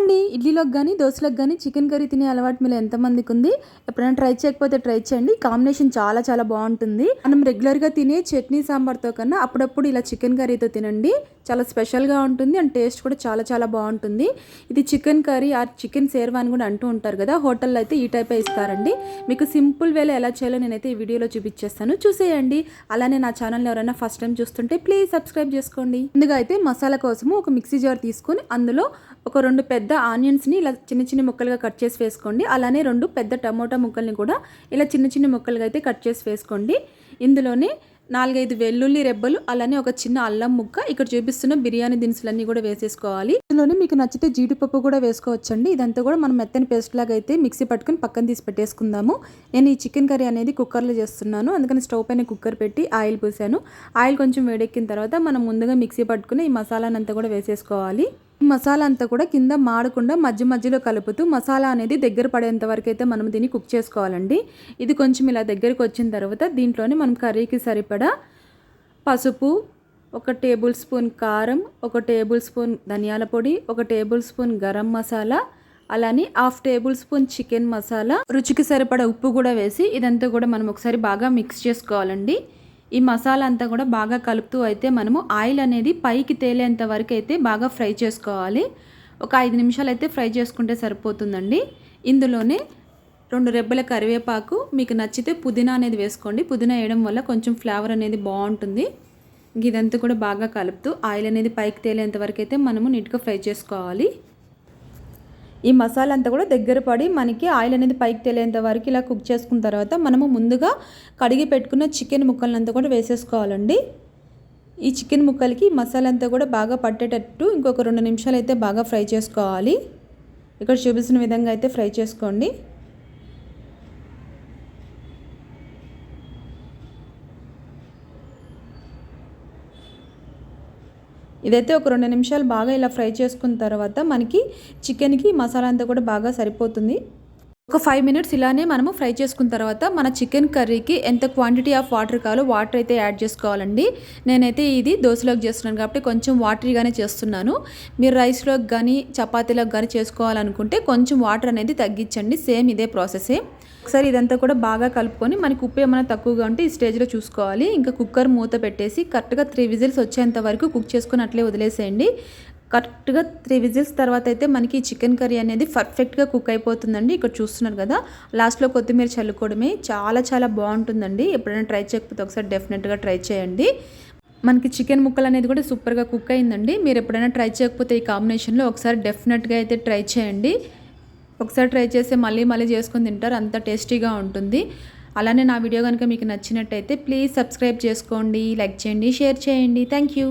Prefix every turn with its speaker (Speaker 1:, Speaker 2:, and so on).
Speaker 1: అండి ఇడ్లీలోకి కానీ దోశలకు కానీ చికెన్ కర్రీ తినే అలవాటు మీలో ఎంతమందికి ఉంది? ఎప్పుడైనా ట్రై చేయకపోతే ట్రై చేయండి. కాంబినేషన్ చాలా చాలా బాగుంటుంది. మనం రెగ్యులర్గా తినే చట్నీ సాంబార్తో కన్నా అప్పుడప్పుడు ఇలా చికెన్ కర్రీతో తినండి. చాలా స్పెషల్గా ఉంటుంది అండ్ టేస్ట్ కూడా చాలా చాలా బాగుంటుంది. ఇది చికెన్ కర్రీ ఆర్ చికెన్ సేర్వా అని కూడా అంటూ ఉంటారు కదా, హోటల్లో అయితే ఈ టైపే ఇస్తారండి. మీకు సింపుల్ వేలో ఎలా చేయాలో నేనైతే ఈ వీడియోలో చూపించేస్తాను, చూసేయండి. అలానే నా ఛానల్ని ఎవరైనా ఫస్ట్ టైం చూస్తుంటే ప్లీజ్ సబ్స్క్రైబ్ చేసుకోండి. ముందుగా అయితే మసాలా కోసము ఒక మిక్సీ జార్ తీసుకొని అందులో ఒక 2 పెద్ద ఆనియన్స్ని ఇలా చిన్న చిన్న ముక్కలుగా కట్ చేసి వేసుకోండి. అలానే 2 పెద్ద టమోటా ముక్కల్ని కూడా ఇలా చిన్న చిన్న ముక్కలుగా అయితే కట్ చేసి వేసుకోండి. ఇందులోనే 4-5 వెల్లుల్లి రెబ్బలు, అలానే ఒక చిన్న అల్లం ముక్క, ఇక్కడ చూపిస్తున్న బిర్యానీ దినుసులన్నీ కూడా వేసేసుకోవాలి. ఇందులోనే మీకు నచ్చితే జీడిపప్పు కూడా వేసుకోవచ్చండి. ఇదంతా కూడా మనం మెత్తని పేస్ట్ లాగా అయితే మిక్సీ పట్టుకుని పక్కన తీసి పెట్టేసుకుందాము. నేను ఈ చికెన్ కర్రీ అనేది కుక్కర్లో చేస్తున్నాను, అందుకని స్టవ్ పైన కుక్కర్ పెట్టి ఆయిల్ పోసాను. ఆయిల్ కొంచెం వేడెక్కిన తర్వాత మనం ముందుగా మిక్సీ పట్టుకుని ఈ మసాలానంతా కూడా వేసేసుకోవాలి. మసాలా అంతా కూడా కింద మాడకుండా మధ్య మధ్యలో కలుపుతూ మసాలా అనేది దగ్గర పడేంత వరకు అయితే మనం దీన్ని కుక్ చేసుకోవాలండి. ఇది కొంచెం ఇలా దగ్గరికి వచ్చిన తర్వాత దీంట్లోనే మనం కర్రీకి సరిపడా పసుపు, 1 టేబుల్ స్పూన్ కారం, 1 టేబుల్ స్పూన్ ధనియాల పొడి, 1 టేబుల్ స్పూన్ గరం మసాలా, అలానే 1/2 టేబుల్ స్పూన్ చికెన్ మసాలా, రుచికి సరిపడా ఉప్పు కూడా వేసి ఇదంతా కూడా మనం ఒకసారి బాగా మిక్స్ చేసుకోవాలండి. ఈ మసాలా అంతా కూడా బాగా కలుపుతూ అయితే మనము ఆయిల్ అనేది పైకి తేలేంత వరకు అయితే బాగా ఫ్రై చేసుకోవాలి. ఒక 5 నిమిషాలు అయితే ఫ్రై చేసుకుంటే సరిపోతుందండి. ఇందులోనే 2 రెబ్బల కరివేపాకు, మీకు నచ్చితే పుదీనా అనేది వేసుకోండి. పుదీనా వేయడం వల్ల కొంచెం ఫ్లేవర్ అనేది బాగుంటుంది. ఇదంతా కూడా బాగా కలుపుతూ ఆయిల్ అనేది పైకి తేలేంత వరకు అయితే మనము నీట్గా ఫ్రై చేసుకోవాలి. ఈ మసాలా అంతా కూడా దగ్గర పడి మనకి ఆయిల్ అనేది పైకి తేలేంత వరకు ఇలా కుక్ చేసుకున్న తర్వాత మనము ముందుగా కడిగి పెట్టుకున్న చికెన్ ముక్కలంతా కూడా వేసేసుకోవాలండి. ఈ చికెన్ ముక్కలకి మసాలా అంతా కూడా బాగా పట్టేటట్టు ఇంకొక 2 నిమిషాలు అయితే బాగా ఫ్రై చేసుకోవాలి. ఇక్కడ చూపిస్తున్న విధంగా అయితే ఫ్రై చేసుకోండి. ఇదైతే ఒక 2 నిమిషాలు బాగా ఇలా ఫ్రై చేసుకున్న తర్వాత మనకి చికెన్కి మసాలా అంతా కూడా బాగా సరిపోతుంది. ఒక 5 మినిట్స్ ఇలానే మనము ఫ్రై చేసుకున్న తర్వాత మన చికెన్ కర్రీకి ఎంత క్వాంటిటీ ఆఫ్ వాటర్ కావాలో వాటర్ అయితే యాడ్ చేసుకోవాలండి. నేనైతే ఇది దోశలోకి చేస్తున్నాను కాబట్టి కొంచెం వాటరీగానే చేస్తున్నాను. మీరు రైస్లోకి కానీ చపాతీలోకి కానీ చేసుకోవాలనుకుంటే కొంచెం వాటర్ అనేది తగ్గించండి. సేమ్ ఇదే ప్రాసెసే. ఒకసారి ఇదంతా కూడా బాగా కలుపుకొని మనకి ఉప్పు ఏమైనా తక్కువగా ఉంటే ఈ స్టేజ్లో చూసుకోవాలి. ఇంకా కుక్కర్ మూత పెట్టేసి కరెక్ట్గా 3 విజిల్స్ వచ్చేంత వరకు కుక్ చేసుకొని అట్లే వదిలేసేయండి. కరెక్ట్గా 3 విజిల్స్ తర్వాత అయితే మనకి చికెన్ కర్రీ అనేది పర్ఫెక్ట్గా కుక్ అయిపోతుందండి. ఇక్కడ చూస్తున్నారు కదా, లాస్ట్లో కొత్తిమీర చల్లుకోవడమే. చాలా చాలా బాగుంటుందండి. ఎప్పుడైనా ట్రై చేయకపోతే ఒకసారి డెఫినెట్గా ట్రై చేయండి. మనకి చికెన్ ముక్కలు అనేది కూడా సూపర్గా కుక్ అయిందండి. మీరు ఎప్పుడైనా ట్రై చేయకపోతే ఈ కాంబినేషన్లో ఒకసారి డెఫినెట్గా అయితే ట్రై చేయండి. ఒకసారి ట్రై చేస్తే మళ్ళీ మళ్ళీ చేసుకొని తింటారు, అంత టేస్టీగా ఉంటుంది. అలానే నా వీడియో కనుక మీకు నచ్చినట్టయితే ప్లీజ్ సబ్స్క్రైబ్ చేసుకోండి, లైక్ చేయండి, షేర్ చేయండి. Thank you.